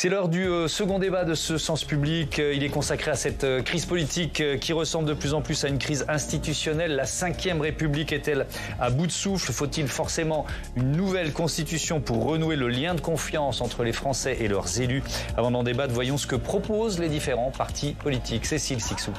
C'est l'heure du second débat de ce Sens Public. Il est consacré à cette crise politique qui ressemble de plus en plus à une crise institutionnelle. La Ve République est-elle à bout de souffle? Faut-il forcément une nouvelle constitution pour renouer le lien de confiance entre les Français et leurs élus? Avant d'en débattre, voyons ce que proposent les différents partis politiques. Cécile Cixous.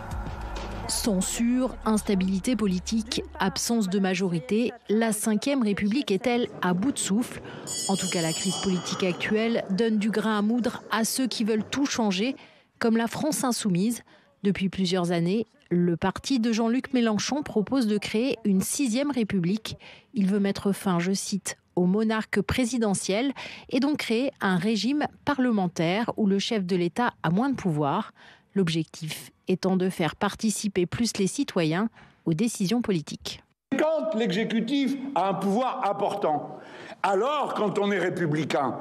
Censure, instabilité politique, absence de majorité, la Ve République est-elle à bout de souffle? En tout cas, la crise politique actuelle donne du grain à moudre à ceux qui veulent tout changer, comme la France insoumise. Depuis plusieurs années, le parti de Jean-Luc Mélenchon propose de créer une 6e République. Il veut mettre fin, je cite, au monarque présidentiel et donc créer un régime parlementaire où le chef de l'État a moins de pouvoir. L'objectif étant de faire participer plus les citoyens aux décisions politiques. Quand l'exécutif a un pouvoir important, alors quand on est républicain,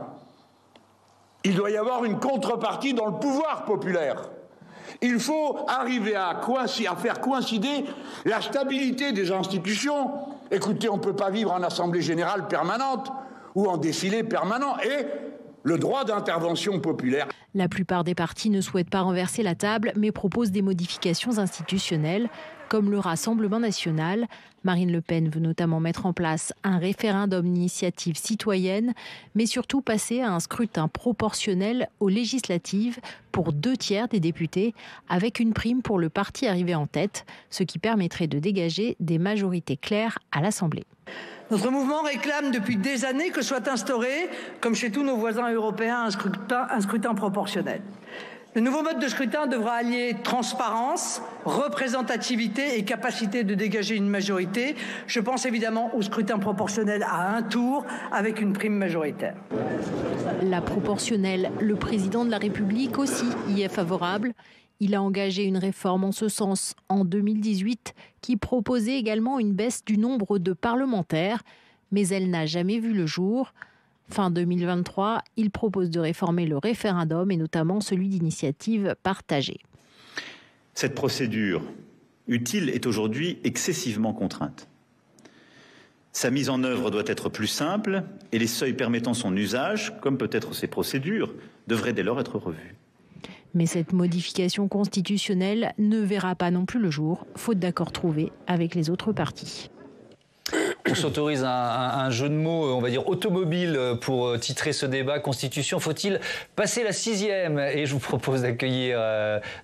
il doit y avoir une contrepartie dans le pouvoir populaire. Il faut arriver à faire coïncider la stabilité des institutions. Écoutez, on ne peut pas vivre en assemblée générale permanente ou en défilé permanent et le droit d'intervention populaire. La plupart des partis ne souhaitent pas renverser la table, mais proposent des modifications institutionnelles, comme le Rassemblement national. Marine Le Pen veut notamment mettre en place un référendum d'initiative citoyenne, mais surtout passer à un scrutin proportionnel aux législatives pour 2/3 des députés, avec une prime pour le parti arrivé en tête, ce qui permettrait de dégager des majorités claires à l'Assemblée. Notre mouvement réclame depuis des années que soit instauré, comme chez tous nos voisins européens, un scrutin proportionnel. Le nouveau mode de scrutin devra allier transparence, représentativité et capacité de dégager une majorité. Je pense évidemment au scrutin proportionnel à un tour avec une prime majoritaire. La proportionnelle, le président de la République aussi y est favorable. Il a engagé une réforme en ce sens en 2018 qui proposait également une baisse du nombre de parlementaires, mais elle n'a jamais vu le jour. Fin 2023, il propose de réformer le référendum et notamment celui d'initiative partagée. Cette procédure utile est aujourd'hui excessivement contrainte. Sa mise en œuvre doit être plus simple et les seuils permettant son usage, comme peut-être ces procédures, devraient dès lors être revus. Mais cette modification constitutionnelle ne verra pas non plus le jour, faute d'accord trouvé avec les autres partis. On s'autorise un jeu de mots, on va dire automobile, pour titrer ce débat. Constitution, faut-il passer la 6e? Et je vous propose d'accueillir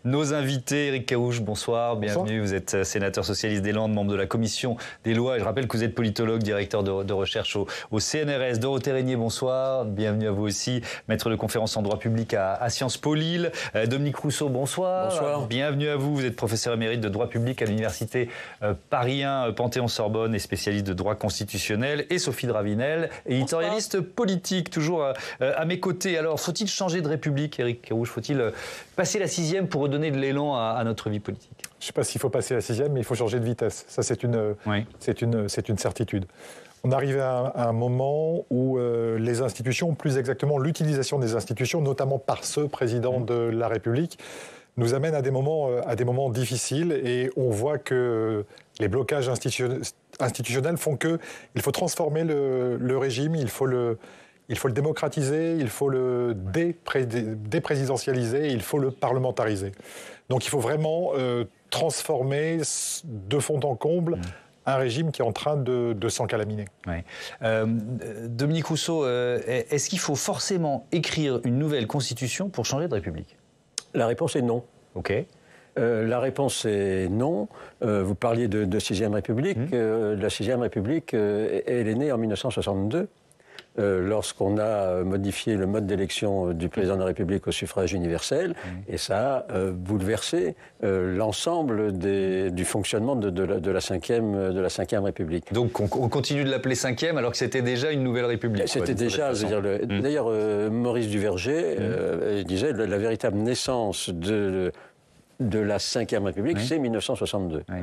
nos invités. Éric Kerrouche, bonsoir, bienvenue. Vous êtes sénateur socialiste des Landes, membre de la commission des lois. Et je rappelle que vous êtes politologue, directeur de recherche au CNRS. Dorothée Régnier, bonsoir, bienvenue à vous aussi. Maître de conférence en droit public à Sciences Po Lille. Dominique Rousseau, bonsoir. Bonsoir. Bienvenue à vous. Vous êtes professeur émérite de droit public à l'université Paris 1 Panthéon-Sorbonne et spécialiste de droit constitutionnel, et Sophie Dravinel, éditorialiste politique, toujours à mes côtés. Alors, faut-il changer de République, Éric Kerrouche? Faut-il passer la 6e pour redonner de l'élan à notre vie politique? Je ne sais pas s'il faut passer la 6e, mais il faut changer de vitesse. Ça, c'est une certitude. On arrive à un moment où les institutions, plus exactement l'utilisation des institutions, notamment par ce président de la République, nous amène à des moments difficiles, et on voit que les blocages institutionnels font qu'il faut transformer le régime, il faut le démocratiser, il faut le déprésidentialiser, il faut le parlementariser. Donc il faut vraiment transformer de fond en comble un régime qui est en train de s'encalaminer. Ouais. Dominique Rousseau, est-ce qu'il faut forcément écrire une nouvelle constitution pour changer de République? La réponse est non. Ok. La réponse est non. Vous parliez de 6e République. La 6e République, elle est née en 1962, lorsqu'on a modifié le mode d'élection du président de la République au suffrage universel, et ça a bouleversé l'ensemble du fonctionnement de la 5e République. Donc on continue de l'appeler 5e alors que c'était déjà une nouvelle République. C'était déjà, je veux dire, d'ailleurs Maurice Duverger disait la véritable naissance de la 5e République, c'est 1962. Oui.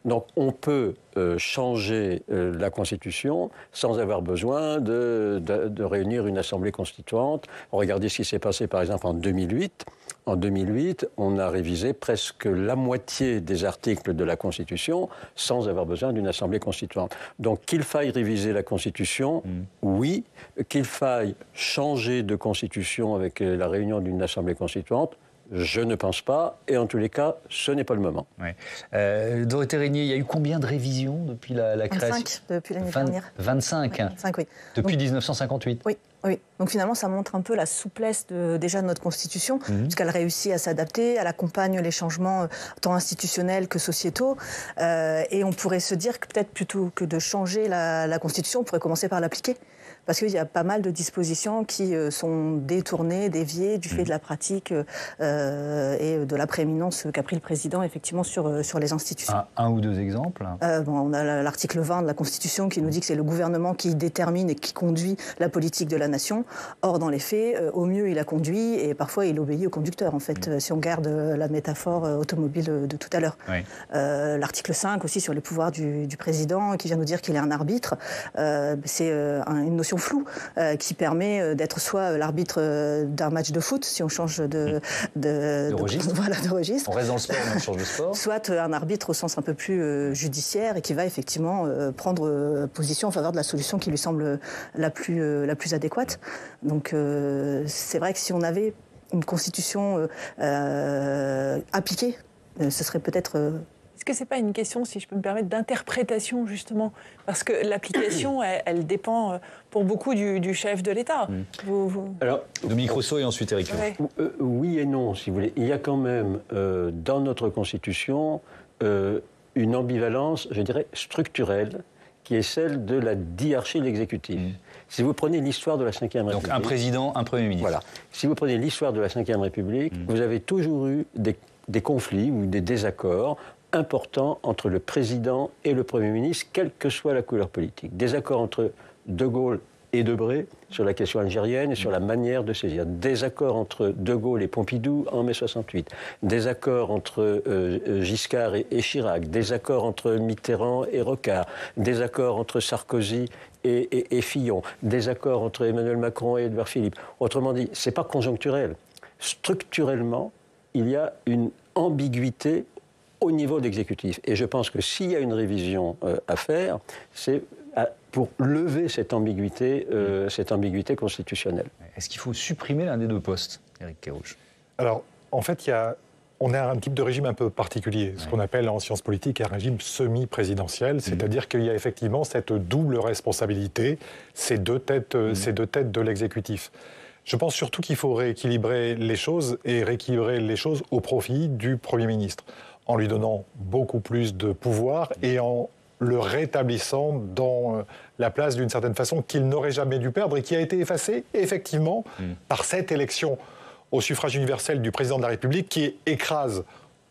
Donc on peut changer la Constitution sans avoir besoin de réunir une assemblée constituante. Regardez ce qui s'est passé par exemple en 2008. en 2008, on a révisé presque la moitié des articles de la Constitution sans avoir besoin d'une Assemblée constituante. Donc qu'il faille réviser la Constitution, oui. Qu'il faille changer de Constitution avec la réunion d'une Assemblée constituante, je ne pense pas, et en tous les cas, ce n'est pas le moment. Ouais. Dorothée Régnier, il y a eu combien de révisions depuis la création ? 25 depuis l'année dernière. 25 oui, 25, oui. Depuis 1958 ? Oui. Oui, donc finalement, ça montre un peu la souplesse déjà de notre Constitution, puisqu'elle réussit à s'adapter, elle accompagne les changements tant institutionnels que sociétaux. Et on pourrait se dire que peut-être plutôt que de changer la Constitution, on pourrait commencer par l'appliquer. Parce qu'il y a pas mal de dispositions qui sont détournées, déviées du fait de la pratique et de la prééminence qu'a pris le président effectivement sur les institutions. Un ou deux exemples On a l'article 20 de la Constitution qui nous dit que c'est le gouvernement qui détermine et qui conduit la politique de la nation. Or, dans les faits, au mieux, il a conduit et parfois il obéit au conducteur, en fait, si on garde la métaphore automobile de tout à l'heure. Oui. L'article 5 aussi sur les pouvoirs du président qui vient nous dire qu'il est un arbitre. C'est une notion floue qui permet d'être soit l'arbitre d'un match de foot, si on change de registre. Voilà, de registre. On reste dans le sport, mais on change de sport. Soit un arbitre au sens un peu plus judiciaire et qui va effectivement prendre position en faveur de la solution qui lui semble la plus adéquate. Donc c'est vrai que si on avait une constitution appliquée, ce serait peut-être... Est-ce que ce n'est pas une question, si je peux me permettre, d'interprétation, justement ? Parce que l'application, elle dépend pour beaucoup du chef de l'État. Alors, Dominique Rousseau et ensuite Éric Kerrouche. Oui et non, si vous voulez. Il y a quand même, dans notre Constitution, une ambivalence, je dirais, structurelle, qui est celle de la diarchie de l'exécutif. Si vous prenez l'histoire de la Ve République... Donc un président, un Premier ministre. Voilà. Si vous prenez l'histoire de la Ve République, vous avez toujours eu des conflits ou des désaccords important entre le président et le Premier ministre, quelle que soit la couleur politique. Des accords entre De Gaulle et Debré sur la question algérienne et sur la manière de saisir. Des accords entre De Gaulle et Pompidou en mai 68. Des accords entre Giscard et Chirac. Des accords entre Mitterrand et Rocard. Des accords entre Sarkozy et Fillon. Des accords entre Emmanuel Macron et Édouard Philippe. Autrement dit, ce n'est pas conjoncturel. Structurellement, il y a une ambiguïté au niveau de l'exécutif. Et je pense que s'il y a une révision à faire, c'est pour lever cette ambiguïté constitutionnelle. Est-ce qu'il faut supprimer l'un des deux postes, Éric Kerrouche ? Alors, en fait, on a un type de régime un peu particulier, ce qu'on appelle en sciences politiques un régime semi-présidentiel, c'est-à-dire qu'il y a effectivement cette double responsabilité, ces deux têtes de l'exécutif. Je pense surtout qu'il faut rééquilibrer les choses et rééquilibrer les choses au profit du Premier ministre, en lui donnant beaucoup plus de pouvoir et en le rétablissant dans la place d'une certaine façon qu'il n'aurait jamais dû perdre et qui a été effacée, effectivement, par cette élection au suffrage universel du président de la République qui écrase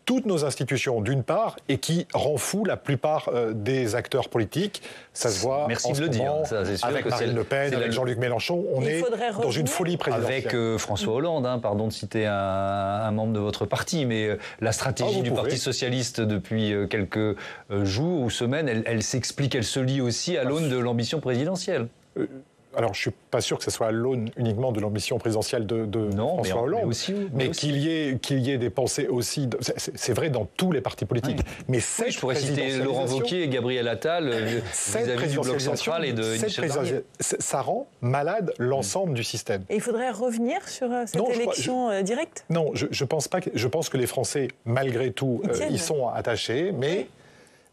toutes nos institutions, d'une part, et qui rend fou la plupart des acteurs politiques. Ça se voit Merci de le dire. Ça, c'est sûr avec Marine Le Pen, avec Jean-Luc Mélenchon. On est dans une folie présidentielle. Avec François Hollande, pardon de citer un membre de votre parti, mais la stratégie du Parti socialiste depuis quelques jours ou semaines, elle s'explique, elle se lie aussi à l'aune de l'ambition présidentielle. Alors, je ne suis pas sûr que ce soit à l'aune uniquement de l'ambition présidentielle de François Hollande, mais qu'il y ait des pensées aussi... C'est vrai dans tous les partis politiques. Oui. Mais je pourrais citer Laurent Wauquiez et Gabriel Attal vis-à-vis du Bloc central et de Michel Barnier. Ça rend malade l'ensemble du système. Et il faudrait revenir sur cette élection directe ? Non, je pense pas. Je pense que les Français, malgré tout, y sont attachés,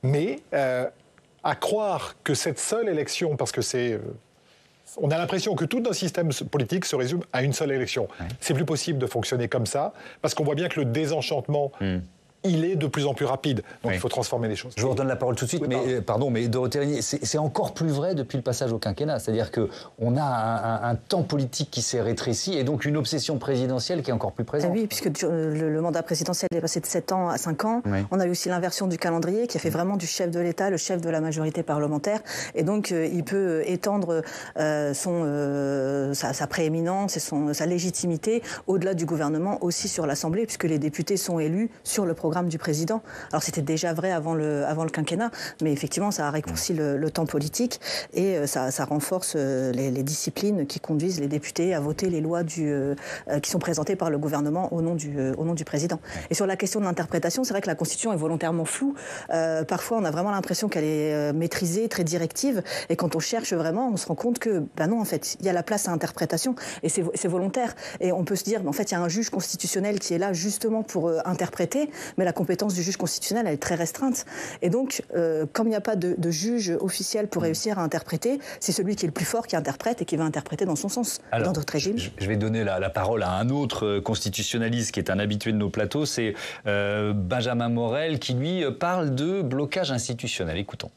mais à croire que cette seule élection, parce que c'est... On a l'impression que tout notre système politique se résume à une seule élection. Ouais. C'est plus possible de fonctionner comme ça, parce qu'on voit bien que le désenchantement, il est de plus en plus rapide. Donc il faut transformer les choses. Je vous redonne la parole tout de suite, mais Dorothée Régnier, c'est encore plus vrai depuis le passage au quinquennat. C'est-à-dire qu'on a un temps politique qui s'est rétréci et donc une obsession présidentielle qui est encore plus présente. Oui, puisque le mandat présidentiel est passé de 7 ans à 5 ans. Oui. On a eu aussi l'inversion du calendrier qui a fait vraiment du chef de l'État le chef de la majorité parlementaire. Et donc il peut étendre sa prééminence et sa légitimité au-delà du gouvernement, aussi sur l'Assemblée, puisque les députés sont élus sur le programme programme du président. Alors c'était déjà vrai avant le quinquennat, mais effectivement ça a raccourci le temps politique et ça renforce les disciplines qui conduisent les députés à voter les lois qui sont présentées par le gouvernement au nom du président. Et sur la question de l'interprétation, c'est vrai que la Constitution est volontairement floue. Parfois on a vraiment l'impression qu'elle est maîtrisée, très directive, et quand on cherche vraiment, on se rend compte que non, en fait, il y a la place à interprétation et c'est volontaire. Et on peut se dire, en fait, il y a un juge constitutionnel qui est là justement pour interpréter, mais la compétence du juge constitutionnel, elle est très restreinte. Et donc, comme il n'y a pas de juge officiel pour réussir à interpréter, c'est celui qui est le plus fort qui interprète et qui va interpréter dans son sens. Alors, dans d'autres régimes. Je vais donner la parole à un autre constitutionnaliste qui est un habitué de nos plateaux, c'est Benjamin Morel, qui lui parle de blocage institutionnel. Écoutons.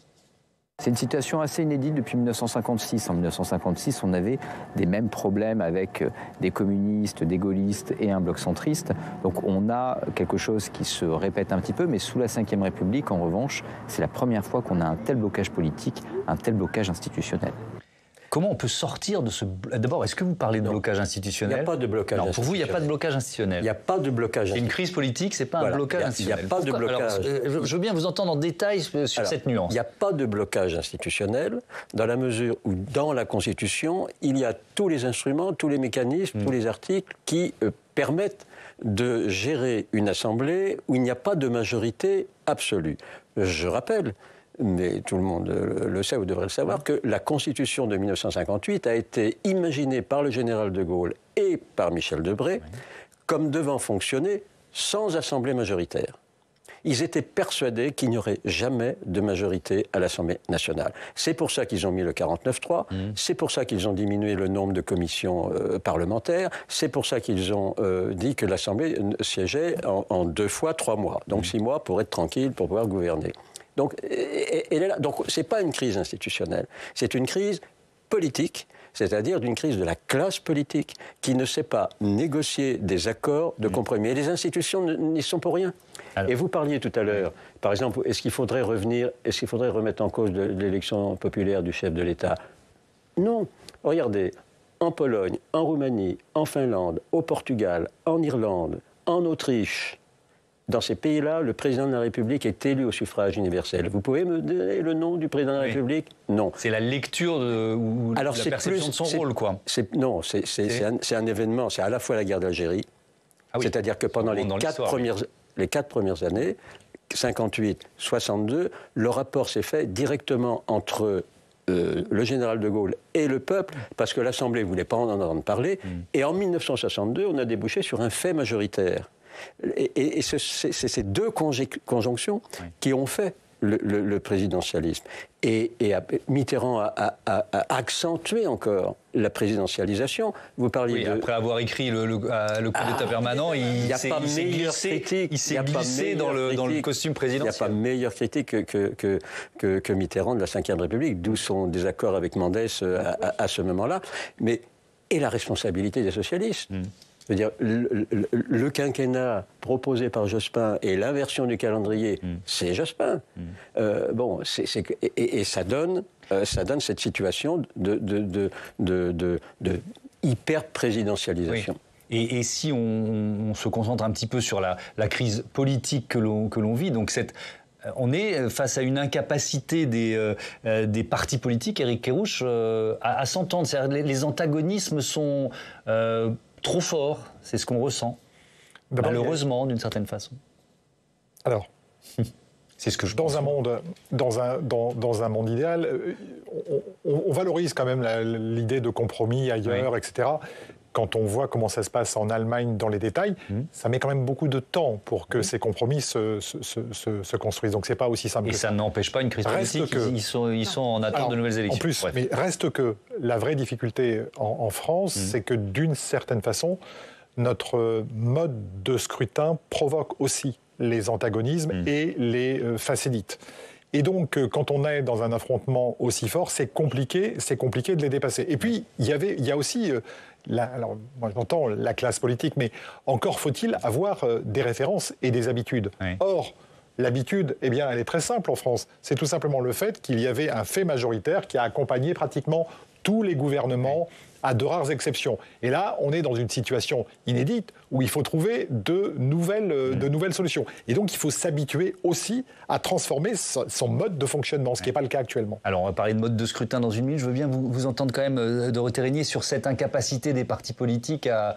C'est une situation assez inédite depuis 1956. En 1956, on avait des mêmes problèmes avec des communistes, des gaullistes et un bloc centriste. Donc on a quelque chose qui se répète un petit peu, mais sous la Ve République, en revanche, c'est la première fois qu'on a un tel blocage politique, un tel blocage institutionnel. Comment on peut sortir de ce... D'abord, est-ce que vous parlez de blocage institutionnel ? Il n'y a pas de blocage institutionnel. Pour vous, il n'y a pas de blocage institutionnel. Il n'y a pas de blocage institutionnel. Une crise politique, ce n'est pas un blocage institutionnel. Il n'y a pas de blocage. Alors, je veux bien vous entendre en détail sur cette nuance. Il n'y a pas de blocage institutionnel dans la mesure où, dans la Constitution, il y a tous les instruments, tous les mécanismes, tous les articles qui permettent de gérer une assemblée où il n'y a pas de majorité absolue. Je rappelle, mais tout le monde le sait ou devrait le savoir, que la Constitution de 1958 a été imaginée par le général de Gaulle et par Michel Debré comme devant fonctionner sans assemblée majoritaire. Ils étaient persuadés qu'il n'y aurait jamais de majorité à l'Assemblée nationale. C'est pour ça qu'ils ont mis le 49.3, c'est pour ça qu'ils ont diminué le nombre de commissions parlementaires, c'est pour ça qu'ils ont dit que l'Assemblée siégeait en 2 fois 3 mois, donc 6 mois pour être tranquille, pour pouvoir gouverner. Donc, ce n'est pas une crise institutionnelle, c'est une crise politique, c'est-à-dire d'une crise de la classe politique qui ne sait pas négocier des accords de compromis. Et les institutions n'y sont pour rien. Alors, et vous parliez tout à l'heure, par exemple, est-ce qu'il faudrait remettre en cause l'élection populaire du chef de l'État ? Non. Regardez, en Pologne, en Roumanie, en Finlande, au Portugal, en Irlande, en Autriche, dans ces pays-là, le président de la République est élu au suffrage universel. Vous pouvez me donner le nom du président de la République ? Non. C'est la lecture ou la perception de son rôle, quoi. Non, c'est un événement. C'est à la fois la guerre d'Algérie, c'est-à-dire que pendant les 4 premières années, 58, 62, le rapport s'est fait directement entre le général de Gaulle et le peuple, parce que l'Assemblée ne voulait pas en entendre parler. Et en 1962, on a débouché sur un fait majoritaire. Et c'est ces deux conjonctions qui ont fait le présidentialisme. Et Mitterrand a accentué encore la présidentialisation. Vous parliez après avoir écrit le coup d'État permanent, il s'est glissé dans le costume présidentiel. Il n'y a pas meilleure critique que Mitterrand de la Ve République, d'où son désaccord avec Mendès à ce moment-là. Et la responsabilité des socialistes. Je veux dire, le quinquennat proposé par Jospin et l'inversion du calendrier, c'est Jospin. Et ça donne cette situation de hyper-présidentialisation. Oui. Et si on se concentre un petit peu sur la crise politique que l'on vit, donc on est face à une incapacité des partis politiques, Éric Kerrouche, à s'entendre. Les antagonismes sont trop forts, c'est ce qu'on ressent, malheureusement, d'une certaine façon. Alors, c'est ce que je pense. Dans un monde idéal, on valorise quand même l'idée de compromis ailleurs, etc. Quand on voit comment ça se passe en Allemagne dans les détails, ça met quand même beaucoup de temps pour que ces compromis se construisent. Donc c'est pas aussi simple. Et ça n'empêche pas une crise politique. Ils sont en attente de nouvelles élections. En plus, mais reste que la vraie difficulté en France, c'est que d'une certaine façon, notre mode de scrutin provoque aussi les antagonismes et les facilite. Et donc, quand on est dans un affrontement aussi fort, c'est compliqué de les dépasser. Et puis, il y a aussi, alors moi j'entends la classe politique, mais encore faut-il avoir des références et des habitudes. Oui. Or, l'habitude, eh bien, elle est très simple en France. C'est tout simplement le fait qu'il y avait un fait majoritaire qui a accompagné pratiquement tous les gouvernements à de rares exceptions. Et là, on est dans une situation inédite où il faut trouver de nouvelles solutions. Et donc, il faut s'habituer aussi à transformer son mode de fonctionnement, ce qui n'est pas le cas actuellement. Alors, on va parler de mode de scrutin dans une minute. Je veux bien vous entendre quand même, Dorothée Régnier, sur cette incapacité des partis politiques à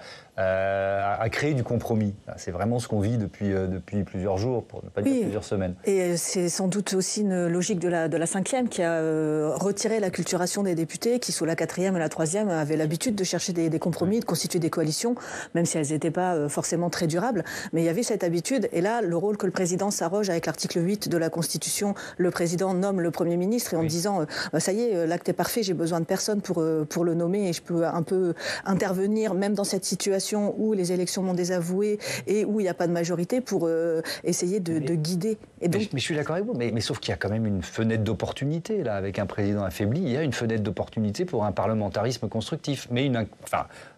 créer du compromis. C'est vraiment ce qu'on vit depuis plusieurs jours, pour ne pas dire plusieurs semaines. Et c'est sans doute aussi une logique de la 5e qui a retiré l'acculturation des députés qui, sous la 4e et la 3e, avaient l'habitude de chercher des compromis, de constituer des coalitions, même si elles n'étaient pas forcément très durables. Mais il y avait cette habitude. Et là, le rôle que le président s'arroge avec l'article 8 de la Constitution, le président nomme le Premier ministre et en disant ça y est, l'acte est parfait, j'ai besoin de personne pour le nommer et je peux un peu intervenir, même dans cette situation où les élections m'ont désavoué et où il n'y a pas de majorité, pour essayer de guider. Et donc... mais je suis d'accord avec vous, mais sauf qu'il y a quand même une fenêtre d'opportunité, là, avec un président affaibli. Il y a une fenêtre d'opportunité pour un parlementarisme constructif. Mais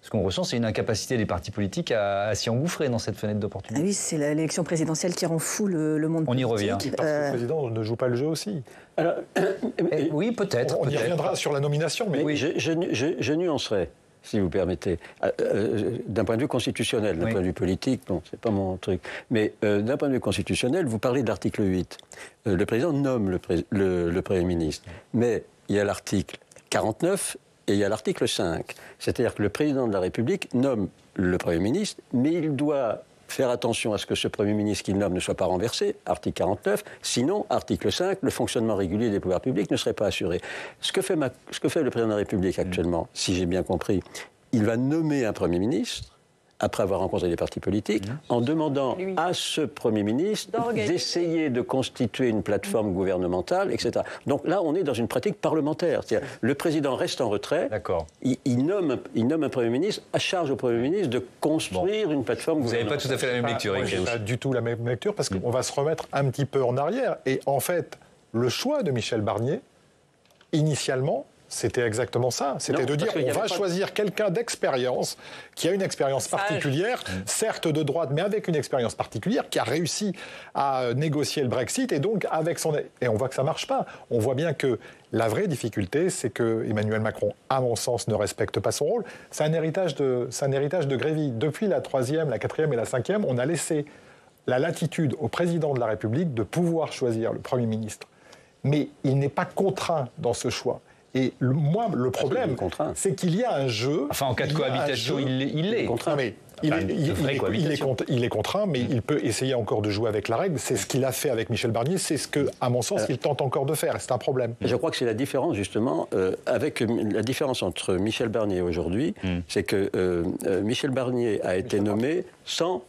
ce qu'on ressent, c'est une incapacité des partis politiques à s'y engouffrer dans cette fenêtre d'opportunité. Ah oui, c'est l'élection présidentielle qui rend fou le monde politique. On y revient. Parce que le président ne joue pas le jeu aussi. Alors, oui, peut-être. On y reviendra sur la nomination, mais oui, je nuancerai, si vous permettez, d'un point de vue constitutionnel, d'un point de vue politique, bon, c'est pas mon truc, mais d'un point de vue constitutionnel, vous parlez de l'article 8. Le président nomme le Premier ministre, mais il y a l'article 49 et il y a l'article 5. C'est-à-dire que le président de la République nomme le Premier ministre, mais il doit faire attention à ce que ce Premier ministre qu'il nomme ne soit pas renversé, article 49, sinon, article 5, le fonctionnement régulier des pouvoirs publics ne serait pas assuré. Ce que fait le président de la République actuellement, si j'ai bien compris, il va nommer un Premier ministre, après avoir rencontré les partis politiques, en demandant à ce Premier ministre d'essayer de constituer une plateforme gouvernementale, etc. Donc là, on est dans une pratique parlementaire. C'est-à-dire, le président reste en retrait, il nomme un Premier ministre, à charge au Premier ministre de construire une plateforme gouvernementale. Vous n'avez pas tout à fait la même lecture, Eric. Pas du tout la même lecture, parce qu'on va se remettre un petit peu en arrière. Et en fait, le choix de Michel Barnier, initialement, c'était exactement ça. C'était de dire on va choisir quelqu'un d'expérience, qui a une expérience particulière, certes de droite, mais avec une expérience particulière, qui a réussi à négocier le Brexit. Et donc, et on voit que ça ne marche pas. On voit bien que la vraie difficulté, c'est que Emmanuel Macron, à mon sens, ne respecte pas son rôle. C'est un héritage de Grévy. Depuis la 3e, la 4e et la 5e, on a laissé la latitude au président de la République de pouvoir choisir le Premier ministre. Mais il n'est pas contraint dans ce choix. Et le problème, c'est qu'il y a un jeu... Enfin, en cas de cohabitation, il l'est. Contraint, mais il est contraint, mais il peut essayer encore de jouer avec la règle. C'est ce qu'il a fait avec Michel Barnier. C'est ce que, à mon sens, il tente encore de faire. C'est un problème. Je crois que c'est la différence, justement, avec la différence entre Michel Barnier aujourd'hui, c'est que Michel Barnier a été nommé sans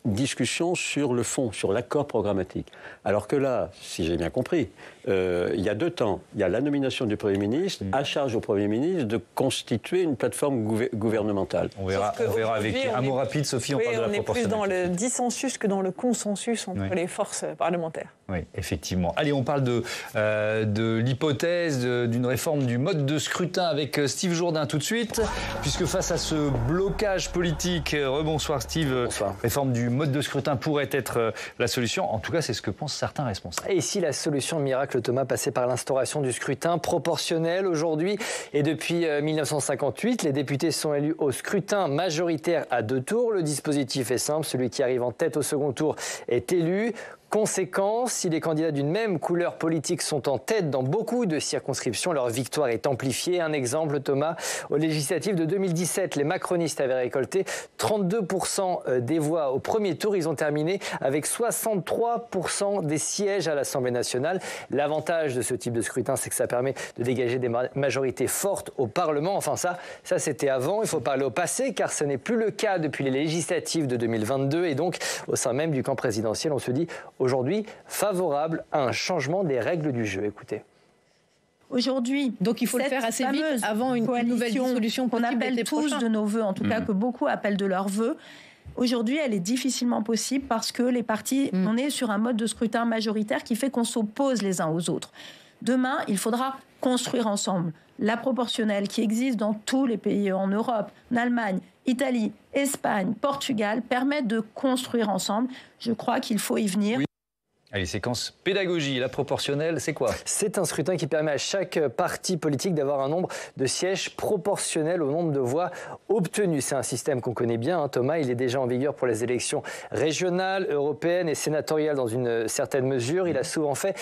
discussion sur le fond, sur l'accord programmatique. Alors que là, si j'ai bien compris, il y a 2 temps. Il y a la nomination du Premier ministre, à charge au Premier ministre de constituer une plateforme gouvernementale. On verra avec un mot rapide, Sophie, on parle de la proportionnalité. On est plus dans le dissensus que dans le consensus entre les forces parlementaires. Oui, effectivement. Allez, on parle de l'hypothèse d'une réforme du mode de scrutin avec Steve Jourdain tout de suite, puisque face à ce blocage politique, rebonsoir Steve, bonsoir. Réforme du mode de scrutin pourrait être la solution. En tout cas, c'est ce que pensent certains responsables. Et si la solution miracle, Thomas, passait par l'instauration du scrutin proportionnel aujourd'hui et depuis 1958, les députés sont élus au scrutin majoritaire à 2 tours. Le dispositif est simple, celui qui arrive en tête au second tour est élu. Conséquence, si les candidats d'une même couleur politique sont en tête dans beaucoup de circonscriptions, leur victoire est amplifiée. Un exemple, Thomas, aux législatives de 2017, les macronistes avaient récolté 32% des voix au premier tour. Ils ont terminé avec 63% des sièges à l'Assemblée nationale. L'avantage de ce type de scrutin, c'est que ça permet de dégager des majorités fortes au Parlement. Enfin, ça c'était avant. Il faut parler au passé, car ce n'est plus le cas depuis les législatives de 2022. Et donc, au sein même du camp présidentiel, on se dit aujourd'hui favorable à un changement des règles du jeu. Écoutez. Aujourd'hui, donc il faut le faire assez vite avant une nouvelle dissolution qu'on appelle tous de nos voeux, en tout cas que beaucoup appellent de leurs voeux. Aujourd'hui, elle est difficilement possible parce que les partis, on est sur un mode de scrutin majoritaire qui fait qu'on s'oppose les uns aux autres. Demain, il faudra construire ensemble. La proportionnelle qui existe dans tous les pays en Europe, en Allemagne, Italie, Espagne, Portugal, permet de construire ensemble. Je crois qu'il faut y venir. Oui. Allez, séquence pédagogie. La proportionnelle, c'est quoi? C'est un scrutin qui permet à chaque parti politique d'avoir un nombre de sièges proportionnel au nombre de voix obtenues. C'est un système qu'on connaît bien, hein, Thomas. Il est déjà en vigueur pour les élections régionales, européennes et sénatoriales dans une certaine mesure. Il a souvent fait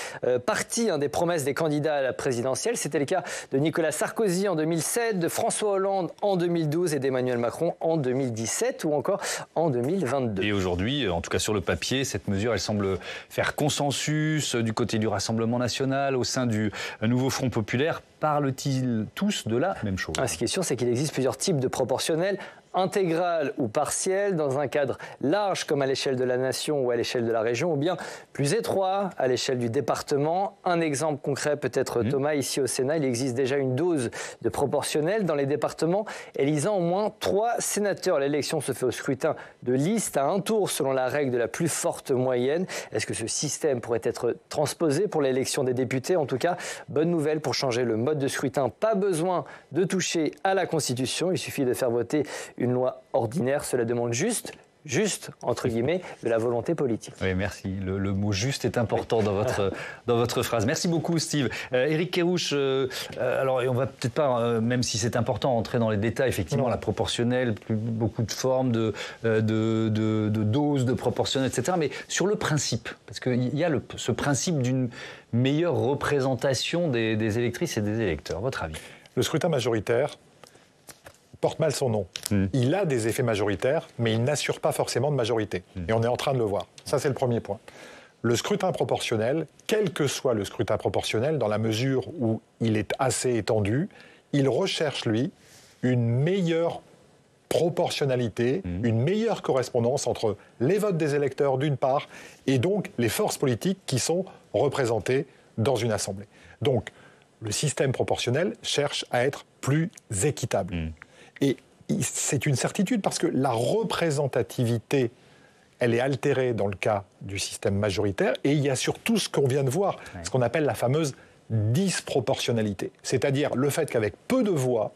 partie des promesses des candidats à la présidentielle. C'était le cas de Nicolas Sarkozy en 2007, de François Hollande en 2012 et d'Emmanuel Macron en 2017 ou encore en 2022. Et aujourd'hui, en tout cas sur le papier, cette mesure, elle semble faire consensus du côté du Rassemblement national, au sein du nouveau Front populaire. Parlent-ils tous de la même chose? Ce qui est sûr, c'est qu'il existe plusieurs types de proportionnels, intégrale ou partielle, dans un cadre large comme à l'échelle de la nation ou à l'échelle de la région, ou bien plus étroit à l'échelle du département. Un exemple concret peut-être, Thomas, ici au Sénat, il existe déjà une dose de proportionnel dans les départements élisant au moins 3 sénateurs. L'élection se fait au scrutin de liste à un tour selon la règle de la plus forte moyenne. Est-ce que ce système pourrait être transposé pour l'élection des députés? En tout cas, bonne nouvelle pour changer le mode de scrutin. Pas besoin de toucher à la Constitution, il suffit de faire voter une loi ordinaire. Cela demande juste, entre guillemets, de la volonté politique. Oui, merci. Le mot juste est important dans votre phrase. Merci beaucoup, Steve. Éric Kerrouche, alors on va peut-être pas, même si c'est important, entrer dans les détails. Effectivement, la proportionnelle, beaucoup de formes, de doses, de proportionnelle, etc. Mais sur le principe, parce qu'il y a ce principe d'une meilleure représentation des électrices et des électeurs. Votre avis? Le scrutin majoritaire porte mal son nom. Il a des effets majoritaires, mais il n'assure pas forcément de majorité. Et on est en train de le voir. Ça, c'est le premier point. Le scrutin proportionnel, quel que soit le scrutin proportionnel, dans la mesure où il est assez étendu, il recherche, lui, une meilleure proportionnalité, une meilleure correspondance entre les votes des électeurs, d'une part, et donc les forces politiques qui sont représentées dans une assemblée. Donc, le système proportionnel cherche à être plus équitable. Et c'est une certitude parce que la représentativité, elle est altérée dans le cas du système majoritaire et il y a surtout ce qu'on vient de voir, ce qu'on appelle la fameuse disproportionnalité. C'est-à-dire le fait qu'avec peu de voix,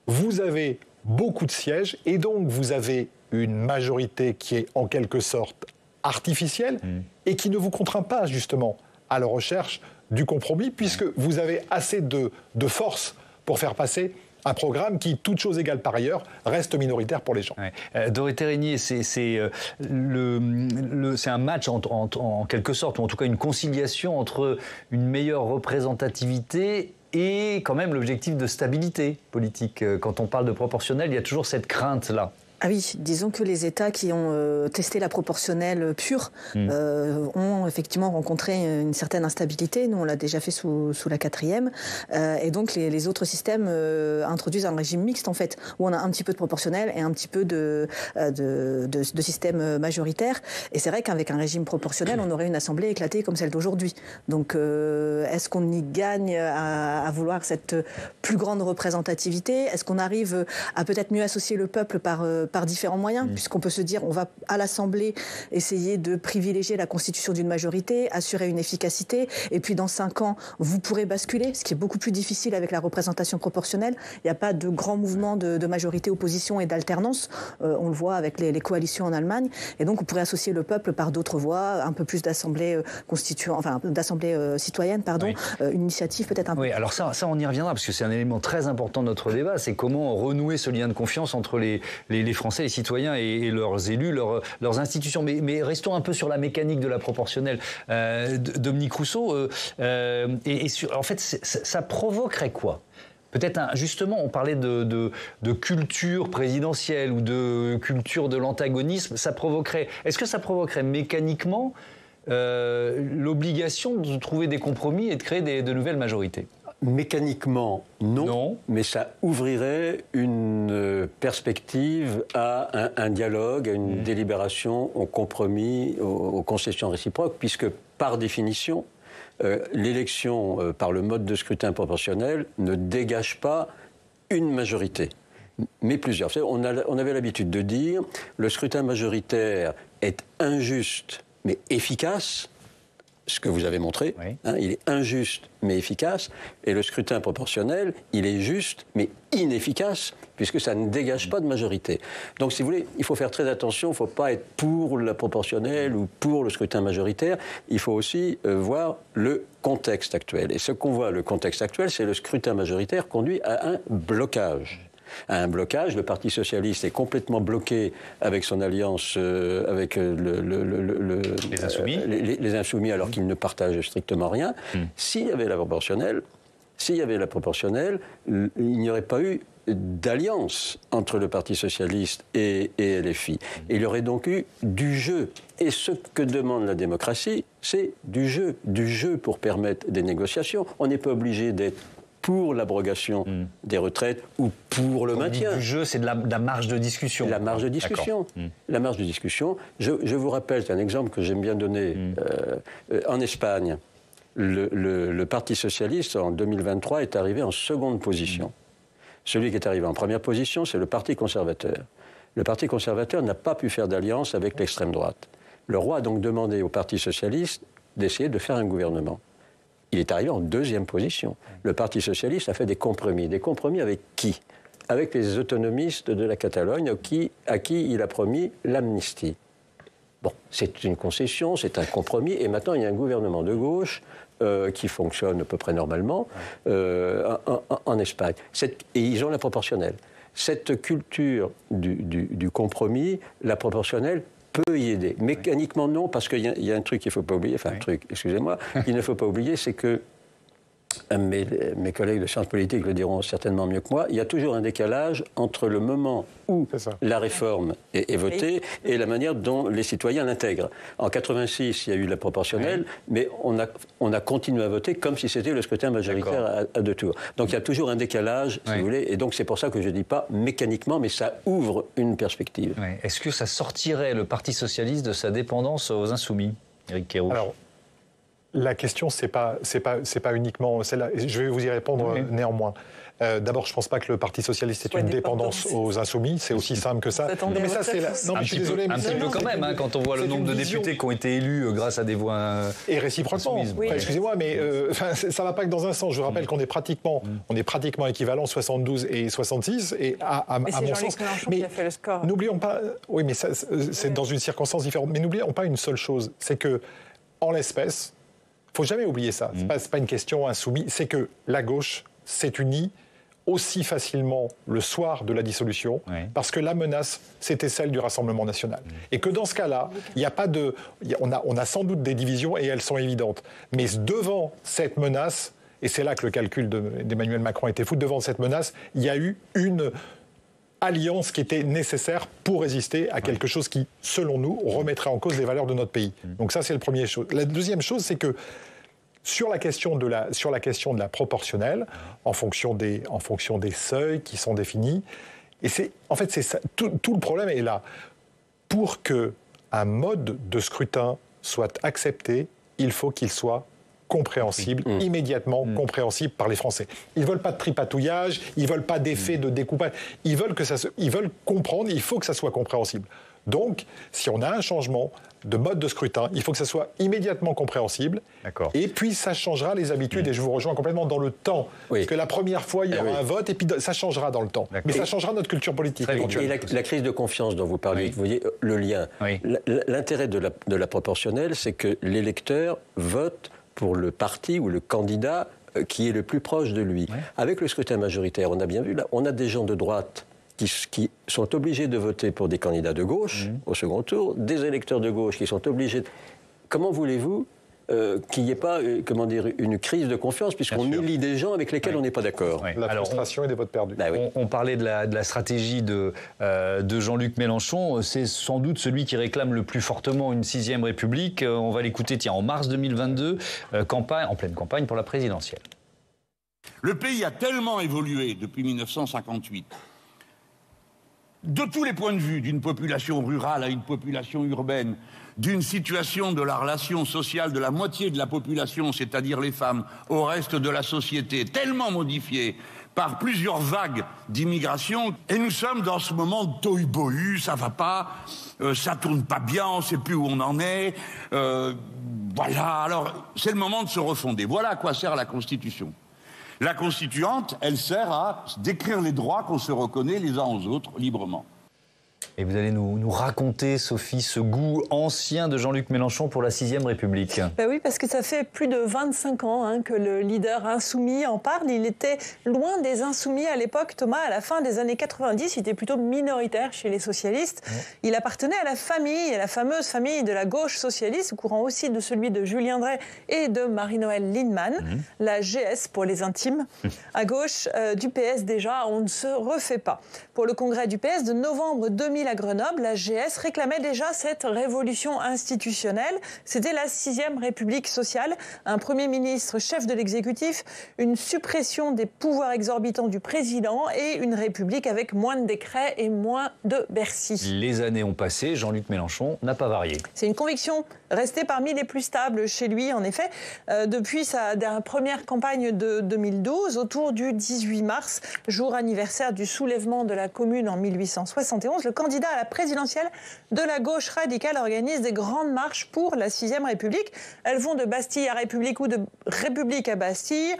vous avez beaucoup de sièges et donc vous avez une majorité qui est en quelque sorte artificielle et qui ne vous contraint pas justement à la recherche du compromis puisque vous avez assez de force pour faire passer un programme qui, toute chose égale par ailleurs, reste minoritaire pour les gens. Dorothée Régnier, c'est un match en quelque sorte, ou en tout cas une conciliation entre une meilleure représentativité et quand même l'objectif de stabilité politique. Quand on parle de proportionnel, il y a toujours cette crainte-là. Ah oui, disons que les États qui ont testé la proportionnelle pure ont effectivement rencontré une certaine instabilité. Nous, on l'a déjà fait sous la 4e. Et donc, les autres systèmes introduisent un régime mixte, en fait, où on a un petit peu de proportionnel et un petit peu de système majoritaire. Et c'est vrai qu'avec un régime proportionnel, on aurait une assemblée éclatée comme celle d'aujourd'hui. Donc, est-ce qu'on y gagne à vouloir cette plus grande représentativité? Est-ce qu'on arrive à peut-être mieux associer le peuple par différents moyens, puisqu'on peut se dire on va à l'Assemblée essayer de privilégier la constitution d'une majorité, assurer une efficacité, et puis dans 5 ans, vous pourrez basculer, ce qui est beaucoup plus difficile avec la représentation proportionnelle. Il n'y a pas de grand mouvement de majorité-opposition et d'alternance. On le voit avec les coalitions en Allemagne. Et donc, on pourrait associer le peuple par d'autres voies, un peu plus d'assemblée citoyenne, une initiative peut-être un peu. Oui, alors ça, on y reviendra, parce que c'est un élément très important de notre débat, c'est comment renouer ce lien de confiance entre les Français, les citoyens et leurs élus, leurs institutions. Mais restons un peu sur la mécanique de la proportionnelle. Dominique Rousseau, en fait, ça provoquerait quoi? Peut-être, justement, on parlait de culture présidentielle ou de culture de l'antagonisme. Est-ce que ça provoquerait mécaniquement l'obligation de trouver des compromis et de créer de nouvelles majorités? Mécaniquement, non, mais ça ouvrirait une perspective à un dialogue, à une délibération, au compromis, aux concessions réciproques, puisque par définition, l'élection par le mode de scrutin proportionnel ne dégage pas une majorité, mais plusieurs. On avait l'habitude de dire le scrutin majoritaire est injuste mais efficace. ce que vous avez montré, il est injuste mais efficace, et le scrutin proportionnel, il est juste mais inefficace, puisque ça ne dégage pas de majorité. Donc, si vous voulez, il faut faire très attention, il ne faut pas être pour la proportionnelle ou pour le scrutin majoritaire, il faut aussi voir le contexte actuel. Et ce qu'on voit, le contexte actuel, c'est le scrutin majoritaire conduit à un blocage. À un blocage, le Parti socialiste est complètement bloqué avec son alliance avec les Insoumis, les Insoumis, alors qu'ils ne partagent strictement rien. S'il y avait la proportionnelle, il n'y aurait pas eu d'alliance entre le Parti socialiste et LFI. Il y aurait donc eu du jeu. Et ce que demande la démocratie, c'est du jeu pour permettre des négociations. On n'est pas obligé d'être pour l'abrogation des retraites ou pour le maintien. Du jeu, c'est de la marge de discussion. La marge de discussion. La marge de discussion. Je vous rappelle, c'est un exemple que j'aime bien donner. En Espagne, le Parti socialiste, en 2023, est arrivé en seconde position. Celui qui est arrivé en première position, c'est le Parti conservateur. Le Parti conservateur n'a pas pu faire d'alliance avec l'extrême droite. Le roi a donc demandé au Parti socialiste d'essayer de faire un gouvernement. Il est arrivé en deuxième position. Le Parti socialiste a fait des compromis. Des compromis avec qui? Avec les autonomistes de la Catalogne, à qui il a promis l'amnistie. Bon, c'est une concession, c'est un compromis, et maintenant il y a un gouvernement de gauche qui fonctionne à peu près normalement en Espagne. Et ils ont la proportionnelle. Cette culture du compromis, la proportionnelle, peut y aider. Mécaniquement, non, parce qu'il y a un truc qu'il ne faut pas oublier, qu'il ne faut pas oublier, c'est que mes collègues de sciences politiques le diront certainement mieux que moi, il y a toujours un décalage entre le moment où la réforme est votée et la manière dont les citoyens l'intègrent. En 86, il y a eu la proportionnelle, mais on a continué à voter comme si c'était le scrutin majoritaire à deux tours. Donc il y a toujours un décalage, si vous voulez, et donc c'est pour ça que je ne dis pas mécaniquement, mais ça ouvre une perspective. Est-ce que ça sortirait le Parti socialiste de sa dépendance aux Insoumis, Éric Kerrouche? Alors, la question, c'est pas uniquement celle-là. Je vais vous y répondre néanmoins. D'abord, je ne pense pas que le Parti socialiste ait une dépendance aux Insoumis. C'est aussi simple que ça. Non, mais ça, c'est non, mais je suis désolé. Un petit peu quand même, quand on voit le nombre de députés qui ont été élus grâce à des voix. Et réciproquement. Excusez-moi, mais ça ne va pas que dans un sens. Je rappelle qu'on est pratiquement équivalent 72 et 66. Et à mon sens. Mais qui a fait le score. N'oublions pas. Oui, mais c'est dans une circonstance différente. Mais n'oublions pas une seule chose, c'est que en l'espèce. Il ne faut jamais oublier ça. Ce n'est pas une question insoumise. C'est que la gauche s'est unie aussi facilement le soir de la dissolution parce que la menace, c'était celle du Rassemblement national. Et que dans ce cas-là, il n'y a pas de... On a sans doute des divisions et elles sont évidentes. Mais devant cette menace, et c'est là que le calcul d'Emmanuel Macron était fou, devant cette menace, il y a eu une alliance qui était nécessaire pour résister à quelque chose qui, selon nous, remettrait en cause les valeurs de notre pays. Donc ça, c'est la première chose. La deuxième chose, c'est que sur la question de la proportionnelle, en fonction des seuils qui sont définis, et c'est ça, tout le problème est là. Pour qu'un mode de scrutin soit accepté, il faut qu'il soit compréhensible, immédiatement compréhensible par les Français. Ils ne veulent pas de tripatouillage, ils ne veulent pas d'effet de découpage, ils veulent comprendre, il faut que ça soit compréhensible. Donc, si on a un changement de mode de scrutin, il faut que ça soit immédiatement compréhensible. Et puis, ça changera les habitudes, et je vous rejoins complètement dans le temps. Parce que la première fois, il y aura un vote, et puis ça changera dans le temps. Mais ça changera notre culture politique. Et la crise de confiance dont vous parlez, vous voyez le lien. L'intérêt de la proportionnelle, c'est que l'électeur vote pour le parti ou le candidat qui est le plus proche de lui. Avec le scrutin majoritaire, on a bien vu, là, on a des gens de droite qui sont obligés de voter pour des candidats de gauche au second tour, des électeurs de gauche qui sont obligés... Comment voulez-vous qu'il n'y ait pas une crise de confiance, puisqu'on élit des gens avec lesquels on n'est pas d'accord. La frustration et des votes perdus. On parlait de la stratégie de Jean-Luc Mélenchon. C'est sans doute celui qui réclame le plus fortement une 6e République. On va l'écouter en mars 2022, en pleine campagne pour la présidentielle. Le pays a tellement évolué depuis 1958, de tous les points de vue, d'une population rurale à une population urbaine, d'une situation de la relation sociale de la moitié de la population, c'est-à-dire les femmes, au reste de la société, tellement modifiée par plusieurs vagues d'immigration. Et nous sommes dans ce moment de tohu-bohu, ça va pas, ça tourne pas bien, on sait plus où on en est. Voilà, alors c'est le moment de se refonder. Voilà à quoi sert la Constitution. La Constituante, elle sert à décrire les droits qu'on se reconnaît les uns aux autres librement. Et vous allez nous raconter, Sophie, ce goût ancien de Jean-Luc Mélenchon pour la 6e République. Ben oui, parce que ça fait plus de 25 ans que le leader insoumis en parle. Il était loin des insoumis à l'époque, Thomas, à la fin des années 90. Il était plutôt minoritaire chez les socialistes. Ouais. Il appartenait à la fameuse famille de la gauche socialiste, au courant aussi de celui de Julien Drey et de Marie-Noëlle Lienemann, la GS pour les intimes. À gauche du PS déjà, on ne se refait pas. Pour le congrès du PS de novembre 2000 à Grenoble, la GS réclamait déjà cette révolution institutionnelle. C'était la 6e République sociale, un Premier ministre chef de l'exécutif, une suppression des pouvoirs exorbitants du président et une République avec moins de décrets et moins de Bercy. Les années ont passé, Jean-Luc Mélenchon n'a pas varié. C'est une conviction restée parmi les plus stables chez lui, en effet, depuis sa première campagne de 2012, autour du 18 mars, jour anniversaire du soulèvement de la Commune en 1871. Le candidat à la présidentielle de la gauche radicale organise des grandes marches pour la 6e République. Elles vont de Bastille à République ou de République à Bastille,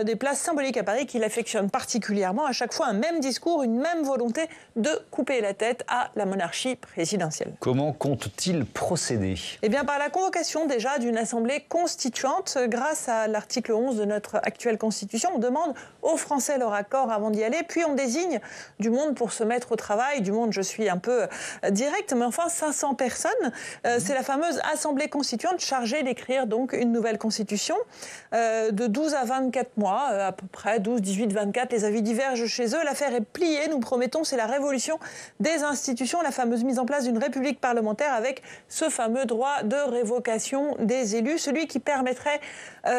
des places symboliques à Paris qu'il affectionne particulièrement. À chaque fois, un même discours, une même volonté de couper la tête à la monarchie présidentielle. Comment compte-t-il procéder ? Eh bien, par la convocation déjà d'une assemblée constituante. Grâce à l'article 11 de notre actuelle Constitution, on demande aux Français leur accord avant d'y aller, puis on désigne du monde pour se mettre au travail. Du monde, je suis un peu direct, mais enfin 500 personnes. C'est la fameuse Assemblée constituante chargée d'écrire donc une nouvelle Constitution de 12 à 24 mois, à peu près 12, 18, 24. Les avis divergent chez eux. L'affaire est pliée, nous promettons, c'est la révolution des institutions, la fameuse mise en place d'une république parlementaire avec ce fameux droit de révocation des élus, celui qui permettrait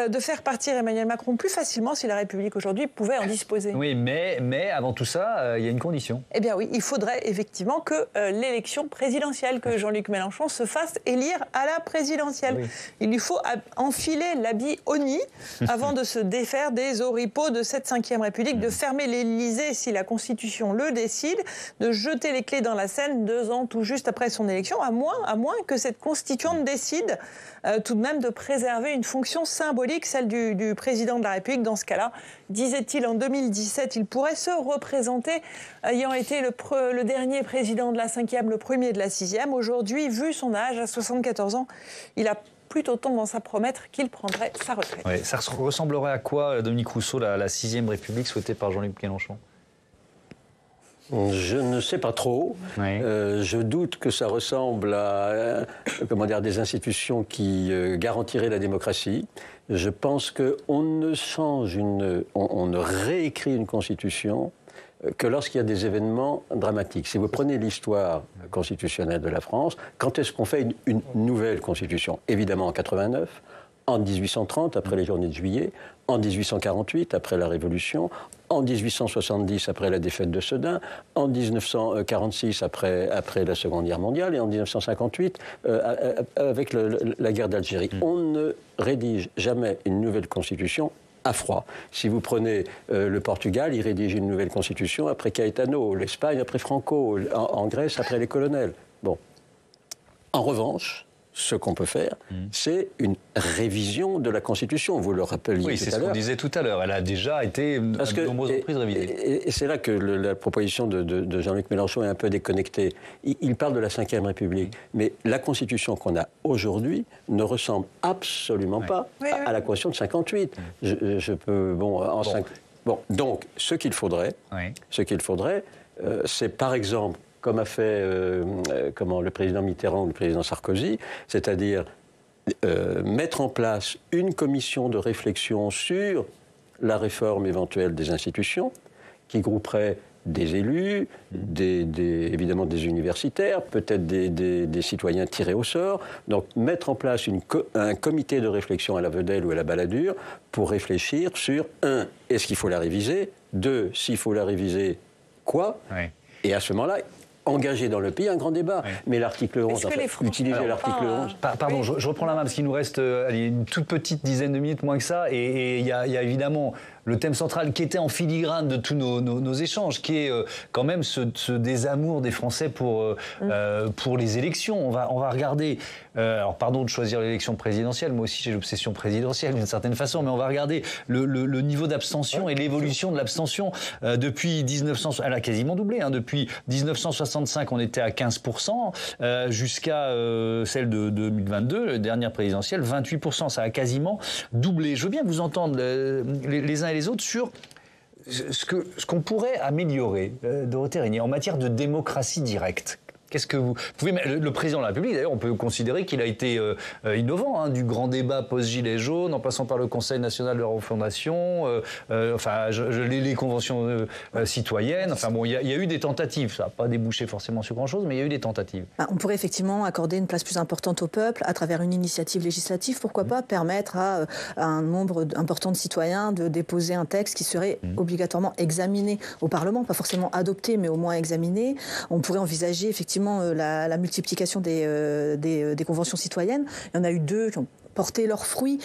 de faire partir Emmanuel Macron plus facilement si la République aujourd'hui pouvait en disposer. Oui, mais avant tout ça, il y a une condition. Eh bien oui, il faudrait effectivement que l'élection présidentielle, que Jean-Luc Mélenchon se fasse élire à la présidentielle. Oui. Il lui faut enfiler l'habit Oni avant de se défaire des oripeaux de cette 5e République, de fermer l'Élysée si la Constitution le décide, de jeter les clés dans la Seine 2 ans tout juste après son élection, à moins que cette constituante décide tout de même de préserver une fonction symbolique, celle du président de la République. Dans ce cas-là, disait-il en 2017, il pourrait se représenter, ayant été le dernier président de la 5e, le premier de la 6e. Aujourd'hui, vu son âge, à 74 ans, il a plutôt tendance à promettre qu'il prendrait sa retraite. Ouais, ça ressemblerait à quoi, Dominique Rousseau, la 6e République souhaitée par Jean-Luc Mélenchon ? Je ne sais pas trop. Oui. Je doute que ça ressemble à des institutions qui garantiraient la démocratie. Je pense qu'on ne réécrit une constitution que lorsqu'il y a des événements dramatiques. Si vous prenez l'histoire constitutionnelle de la France, quand est-ce qu'on fait une nouvelle constitution ? Évidemment en 89, en 1830, après les journées de juillet, en 1848, après la Révolution, en 1870, après la défaite de Sedan, en 1946, après la Seconde Guerre mondiale, et en 1958, avec la guerre d'Algérie. On ne rédige jamais une nouvelle constitution à froid. Si vous prenez le Portugal, il rédige une nouvelle constitution après Caetano, l'Espagne après Franco, en Grèce après les colonels. Bon. En revanche, ce qu'on peut faire, c'est une révision de la Constitution. Vous le rappeliez tout à l'heure. Oui, c'est ce qu'on disait tout à l'heure. Elle a déjà été à de nombreuses reprises révisée. Et c'est là que la proposition de Jean-Luc Mélenchon est un peu déconnectée. Il parle de la 5e République, mais la Constitution qu'on a aujourd'hui ne ressemble absolument pas à la Constitution de 58. Je peux... donc, ce qu'il faudrait, c'est par exemple, comme a fait le président Mitterrand ou le président Sarkozy, c'est-à-dire mettre en place une commission de réflexion sur la réforme éventuelle des institutions, qui grouperait des élus, évidemment des universitaires, peut-être des citoyens tirés au sort. Donc mettre en place un comité de réflexion à la Vedelle ou à la Balladur pour réfléchir sur, 1, est-ce qu'il faut la réviser ? 2, s'il faut la réviser, quoi ? Et à ce moment-là, engager dans le pays un grand débat. Mais l'article 11, utiliser l'article 11... Pardon, je reprends la main parce qu'il nous reste une toute petite dizaine de minutes, moins que ça. Et il y a évidemment le thème central qui était en filigrane de tous nos échanges, qui est quand même ce désamour des Français pour les élections. On va regarder, alors pardon de choisir l'élection présidentielle, moi aussi j'ai l'obsession présidentielle d'une certaine façon, mais on va regarder le niveau d'abstention et l'évolution de l'abstention depuis 1900, elle a quasiment doublé, hein, depuis 1965 on était à 15%, jusqu'à celle de 2022, la dernière présidentielle, 28%, ça a quasiment doublé. Je veux bien vous entendre les uns et les autres sur ce qu'on pourrait améliorer, Dorothée Régnier, en matière de démocratie directe. Qu'est-ce que vous pouvez... Le président de la République, d'ailleurs, on peut considérer qu'il a été innovant, hein, du grand débat post-Gilets jaunes, en passant par le Conseil national de la refondation, les conventions citoyennes. Enfin bon, il y a eu des tentatives. Ça n'a pas débouché forcément sur grand-chose, mais il y a eu des tentatives. On pourrait effectivement accorder une place plus importante au peuple à travers une initiative législative. Pourquoi pas permettre à un nombre important de citoyens de déposer un texte qui serait obligatoirement examiné au Parlement, pas forcément adopté, mais au moins examiné. On pourrait envisager effectivement la multiplication des conventions citoyennes. Il y en a eu 2 qui ont porté leurs fruits,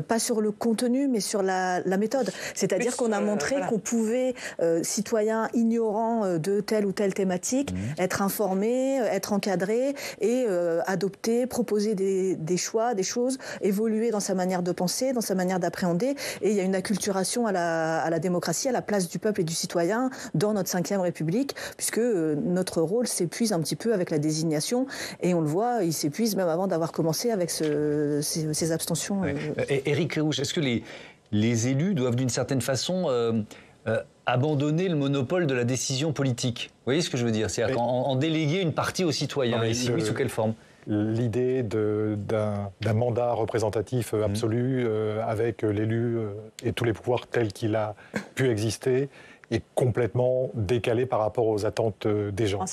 pas sur le contenu, mais sur la méthode. C'est-à-dire qu'on a montré qu'on pouvait, citoyens ignorants de telle ou telle thématique, être informés, être encadrés et adopter, proposer des choix, des choses, évoluer dans sa manière de penser, dans sa manière d'appréhender. Et il y a une acculturation à la démocratie, à la place du peuple et du citoyen dans notre 5e République, puisque notre rôle s'épuise un petit peu avec la désignation. Et on le voit, il s'épuise même avant d'avoir commencé avec ces abstentions. Éric Kerrouche, est-ce que les élus doivent d'une certaine façon abandonner le monopole de la décision politique? Vous voyez ce que je veux dire? C'est-à-dire en déléguer une partie aux citoyens. Et si oui, sous quelle forme? L'idée d'un mandat représentatif absolu avec l'élu et tous les pouvoirs tels qu'il a pu exister est complètement décalée par rapport aux attentes des gens.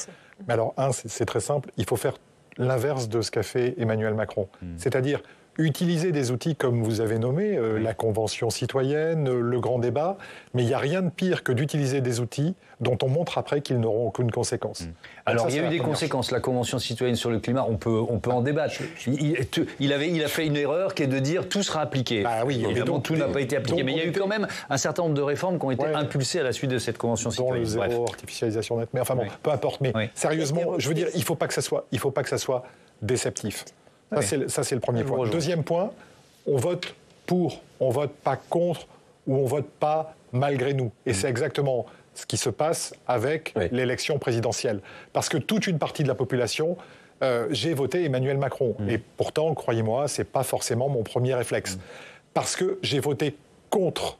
Mais alors, c'est très simple, il faut faire l'inverse de ce qu'a fait Emmanuel Macron. C'est-à-dire utiliser des outils comme vous avez nommé, la Convention citoyenne, le grand débat, mais il n'y a rien de pire que d'utiliser des outils dont on montre après qu'ils n'auront aucune conséquence. Alors, il y a eu des conséquences. La Convention citoyenne sur le climat, on peut en débattre. Il a fait une erreur qui est de dire tout sera appliqué. Oui, évidemment, tout n'a pas été appliqué. Mais il y a eu quand même un certain nombre de réformes qui ont été impulsées à la suite de cette Convention citoyenne. Dont le zéro artificialisation nette. Mais enfin bon, peu importe. Mais sérieusement, je veux dire, il ne faut pas que ça soit déceptif. Ça, c'est le premier point. Deuxième point, on vote pour, on vote pas contre ou on vote pas malgré nous. Et c'est exactement ce qui se passe avec l'élection présidentielle. Parce que toute une partie de la population, j'ai voté Emmanuel Macron. Et pourtant, croyez-moi, c'est pas forcément mon premier réflexe. Parce que j'ai voté contre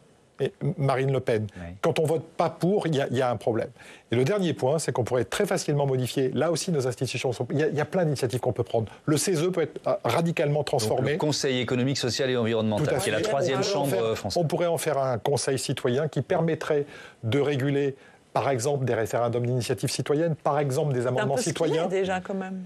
Marine Le Pen. Quand on vote pas pour, il y a un problème. Et le dernier point, c'est qu'on pourrait très facilement modifier, là aussi nos institutions, il y a plein d'initiatives qu'on peut prendre. Le CESE peut être radicalement transformé. Donc, le Conseil économique, social et environnemental, qui est la 3e chambre française. On pourrait en faire un conseil citoyen qui permettrait de réguler, par exemple, des référendums d'initiative citoyenne, par exemple des amendements citoyens. Déjà, quand même.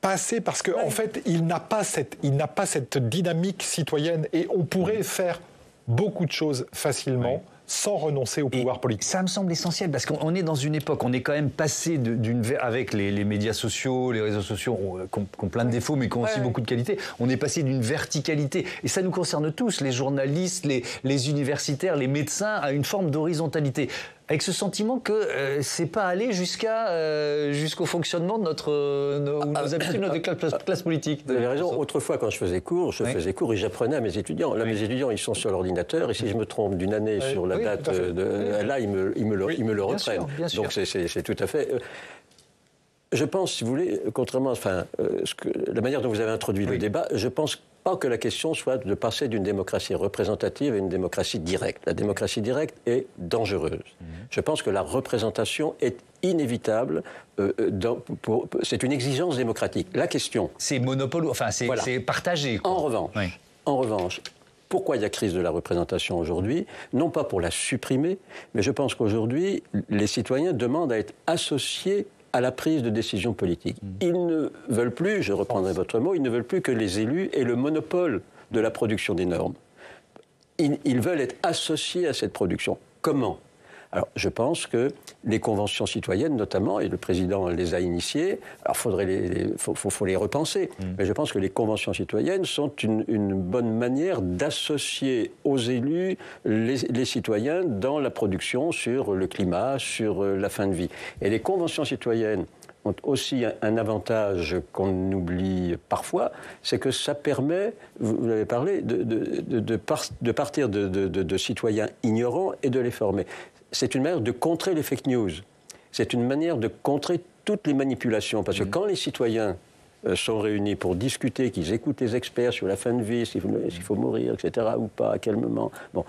Pas assez, parce qu'en fait, il n'a pas cette dynamique citoyenne et on pourrait faire beaucoup de choses facilement sans renoncer au pouvoir politique. Ça me semble essentiel parce qu'on est dans une époque, on est quand même passé avec les médias sociaux, les réseaux sociaux qui ont plein de défauts mais qui ont aussi beaucoup de qualités, on est passé d'une verticalité, et ça nous concerne tous, les journalistes, les universitaires, les médecins, à une forme d'horizontalité. Avec ce sentiment que c'est pas allé jusqu'au fonctionnement de nos habitudes, de notre classe politique. Vous avez raison. Autrefois, quand je faisais cours et j'apprenais à mes étudiants. Là, mes étudiants, ils sont sur l'ordinateur, et si je me trompe d'une année sur la date, là, ils me le reprennent. Bien sûr. Donc, c'est tout à fait... Je pense, si vous voulez, contrairement à la manière dont vous avez introduit le débat, je pense pas que la question soit de passer d'une démocratie représentative à une démocratie directe. La démocratie directe est dangereuse. Je pense que la représentation est inévitable. C'est une exigence démocratique. La question... C'est monopole, c'est partagé. En revanche, pourquoi il y a crise de la représentation aujourd'hui? Non pas pour la supprimer, mais je pense qu'aujourd'hui, les citoyens demandent à être associés à la prise de décision politique. Ils ne veulent plus, je reprendrai votre mot, ils ne veulent plus que les élus aient le monopole de la production des normes. Ils veulent être associés à cette production. Comment ? Alors, je pense que les conventions citoyennes, notamment, et le président les a initiées, alors faut les repenser, mais je pense que les conventions citoyennes sont une bonne manière d'associer aux élus les citoyens dans la production sur le climat, sur la fin de vie. Et les conventions citoyennes ont aussi un avantage qu'on oublie parfois, c'est que ça permet, vous l'avez parlé, de partir de citoyens ignorants et de les former. C'est une manière de contrer les fake news. C'est une manière de contrer toutes les manipulations. Parce que quand les citoyens sont réunis pour discuter, qu'ils écoutent les experts sur la fin de vie, s'il faut mourir, etc., ou pas, à quel moment, bon,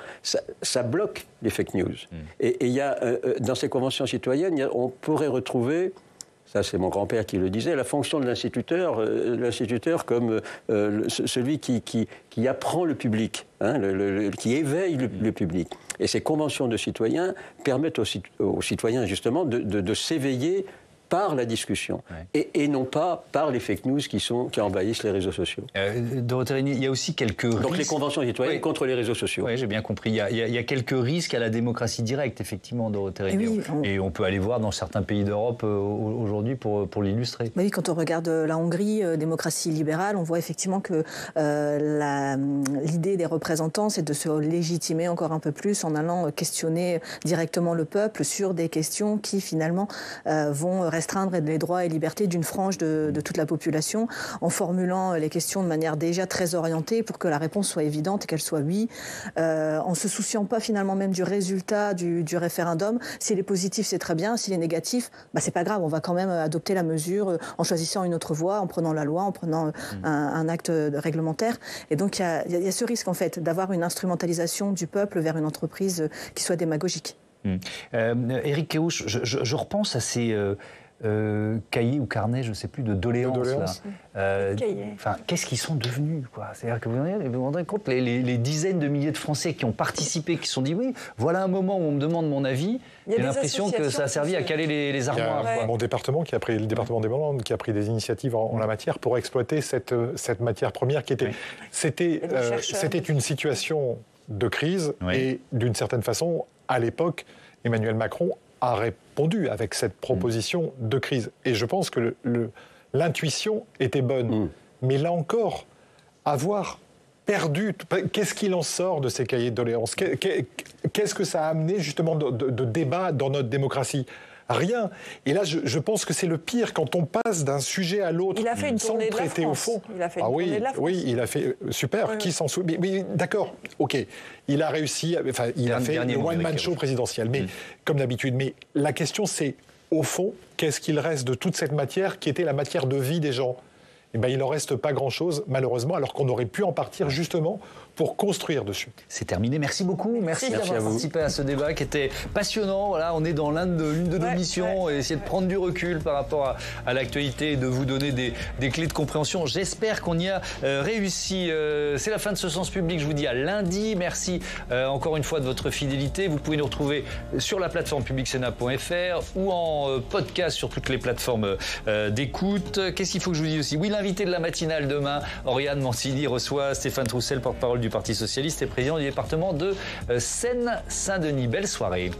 ça bloque les fake news. Et il y a, dans ces conventions citoyennes, on pourrait retrouver... Ça, c'est mon grand-père qui le disait, la fonction de l'instituteur comme celui qui apprend le public, hein, qui éveille le public. Et ces conventions de citoyens permettent aux citoyens, justement, de s'éveiller par la discussion, et non pas par les fake news qui envahissent les réseaux sociaux. Dorothée Régnier, il y a aussi quelques risques... Donc les conventions citoyennes contre les réseaux sociaux. Oui, j'ai bien compris. Il y a quelques risques à la démocratie directe, effectivement, Dorothée Régnier. Et on peut aller voir dans certains pays d'Europe aujourd'hui pour l'illustrer. Oui, quand on regarde la Hongrie, démocratie libérale, on voit effectivement que l'idée des représentants, c'est de se légitimer encore un peu plus en allant questionner directement le peuple sur des questions qui, finalement, vont restreindre les droits et libertés d'une frange de toute la population, en formulant les questions de manière déjà très orientée pour que la réponse soit évidente et qu'elle soit oui, en se souciant pas finalement même du résultat du référendum. S'il est positif, c'est très bien. S'il est négatif, c'est pas grave. On va quand même adopter la mesure en choisissant une autre voie, en prenant la loi, en prenant un acte réglementaire. Et donc il y a ce risque en fait d'avoir une instrumentalisation du peuple vers une entreprise qui soit démagogique. Éric Kérouche, je repense à ces cahiers ou carnets, je ne sais plus, de doléances. Qu'est-ce qu'ils sont devenus, quoi? C'est-à-dire que vous vous rendez compte, les dizaines de milliers de Français qui ont participé, qui se sont dit oui, voilà un moment où on me demande mon avis. J'ai l'impression que ça a servi à caler les armoires. Il y a mon département, le département des Landes, qui a pris des initiatives en la matière pour exploiter cette matière première qui était... C'était une situation de crise et d'une certaine façon, à l'époque, Emmanuel Macron a répondu avec cette proposition de crise. Et je pense que l'intuition était bonne. Mais là encore, avoir perdu... Qu'est-ce qu'il en sort de ces cahiers de doléances? Qu'est-ce que ça a amené justement de débat dans notre démocratie? Rien. Et là, je pense que c'est le pire quand on passe d'un sujet à l'autre sans traiter au fond. Il a fait une tournée de la France. Oui, il a fait super. Qui s'en souvient? Mais d'accord, ok. Il a réussi. Enfin, il a fait le one-man show présidentiel. Mais comme d'habitude. Mais la question, c'est au fond, qu'est-ce qu'il reste de toute cette matière qui était la matière de vie des gens? Eh bien, il n'en reste pas grand-chose, malheureusement, alors qu'on aurait pu en partir justement pour construire dessus. C'est terminé. Merci beaucoup. Merci d'avoir participé à ce débat qui était passionnant. Voilà, on est dans l'une de nos missions et essayer de prendre du recul par rapport à l'actualité et de vous donner des clés de compréhension. J'espère qu'on y a réussi. C'est la fin de ce Sens Public. Je vous dis à lundi. Merci encore une fois de votre fidélité. Vous pouvez nous retrouver sur la plateforme publicsénat.fr ou en podcast sur toutes les plateformes d'écoute. Qu'est-ce qu'il faut que je vous dise aussi? Oui, l'invité de la matinale demain, Oriane Mancini, reçoit Stéphane Troussel, porte-parole du Parti socialiste et président du département de Seine-Saint-Denis. Belle soirée.